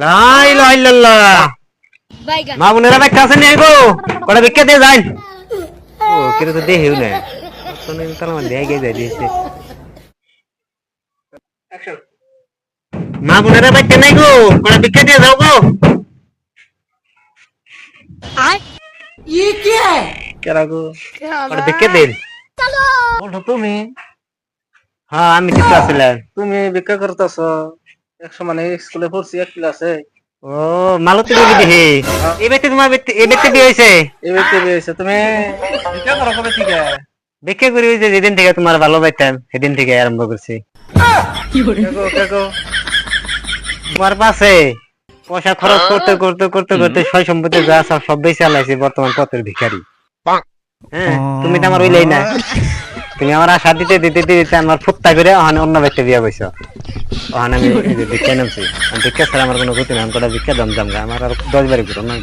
লা ইলাহা ইল্লাল্লাহ। মা বোনেরা ভাই কাছে নিয়ে গো কটা ভিক্ষা দিয়ে যাই। ও কেন তো দেহেও না শোনেন তাহলে আমার দেহে গিয়ে যাই দিয়েছে। মা বোনেরা ভাই কেন গো কটা ভিক্ষা দিয়ে যাও গো। কেরা গো কটা ভিক্ষা দিন। বলো তুমি হ্যাঁ আমি কিন্তু আসছিলাম। তুমি ভিক্ষা করতেছ একশো মানে স্কুলে পড়ছি এক ক্লাসে ও মালতী রবি দেহে এই ব্যক্তি তোমার এই ব্যক্তি বিয়ে হয়েছে। এই ব্যক্তি বিয়েছে তুমি ভিক্ষা করো কবে থেকে ভিক্ষা করি হয়েছে যেদিন থেকে তোমার ভালো পাইতাম সেদিন থেকে আরম্ভ করছি। কেগো কেগো তোমার পাশে পয়সা খরচ করতে করতে করতে করতে সয় সম্পত্তি যা আছে সব বেশি আলাইছি বর্তমান পথের ভিখারি। হ্যাঁ তুমি তো আমার হইলেই না। তুমি আমার আশা দিতে দিতে দিতে আমার ফুটতা করে ওখানে অন্য ব্যক্তি বিয়া বইছো। ওখানে আমি ভিক্ষা নামছি ভিক্ষা ছাড়া আমার কোনো গতি না। আমি কটা ভিক্ষা দম জামগা আমার আর 10 বারে ঘুরো না।